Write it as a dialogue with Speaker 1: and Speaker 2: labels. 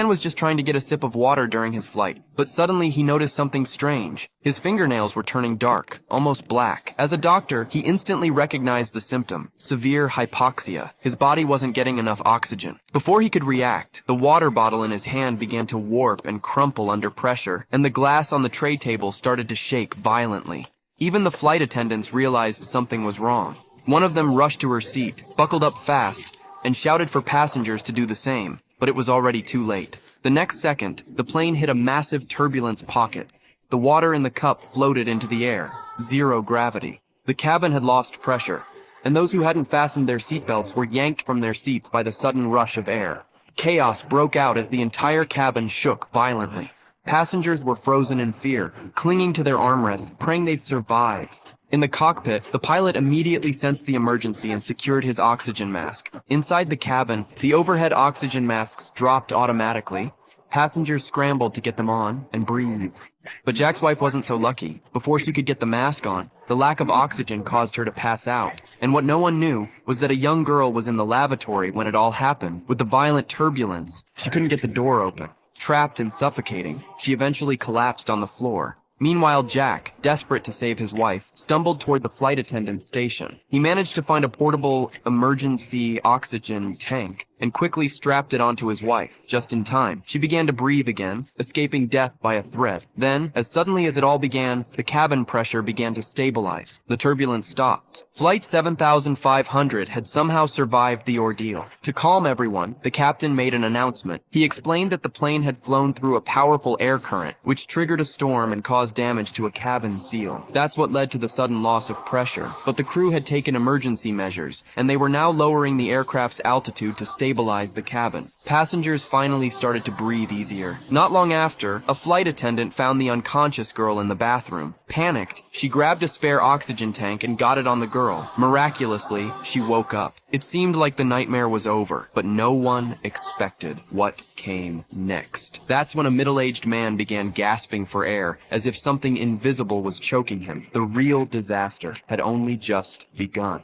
Speaker 1: Man was just trying to get a sip of water during his flight, but suddenly he noticed something strange. His fingernails were turning dark, almost black. As a doctor, he instantly recognized the symptom: severe hypoxia. His body wasn't getting enough oxygen. Before he could react, the water bottle in his hand began to warp and crumple under pressure, and the glass on the tray table started to shake violently. Even the flight attendants realized something was wrong. One of them rushed to her seat, buckled up fast, and shouted for passengers to do the same. But it was already too late. The next second, the plane hit a massive turbulence pocket. The water in the cup floated into the air. Zero gravity. The cabin had lost pressure, and those who hadn't fastened their seatbelts were yanked from their seats by the sudden rush of air. Chaos broke out as the entire cabin shook violently. Passengers were frozen in fear, clinging to their armrests, praying they'd survive. In the cockpit, the pilot immediately sensed the emergency and secured his oxygen mask. Inside the cabin, the overhead oxygen masks dropped automatically. Passengers scrambled to get them on and breathe. But Jack's wife wasn't so lucky. Before she could get the mask on, the lack of oxygen caused her to pass out. And what no one knew was that a young girl was in the lavatory when it all happened. With the violent turbulence, she couldn't get the door open. Trapped and suffocating, she eventually collapsed on the floor. Meanwhile, Jack, desperate to save his wife, stumbled toward the flight attendant's station. He managed to find a portable emergency oxygen tank and quickly strapped it onto his wife, just in time. She began to breathe again, escaping death by a thread. Then, as suddenly as it all began, the cabin pressure began to stabilize. The turbulence stopped. Flight 7500 had somehow survived the ordeal. To calm everyone, the captain made an announcement. He explained that the plane had flown through a powerful air current, which triggered a storm and caused damage to a cabin seal. That's what led to the sudden loss of pressure. But the crew had taken emergency measures, and they were now lowering the aircraft's altitude to stabilize the cabin. Passengers finally started to breathe easier. Not long after, a flight attendant found the unconscious girl in the bathroom. Panicked, she grabbed a spare oxygen tank and got it on the girl. Miraculously, she woke up. It seemed like the nightmare was over, but no one expected what came next. That's when a middle-aged man began gasping for air, as if something invisible was choking him. The real disaster had only just begun.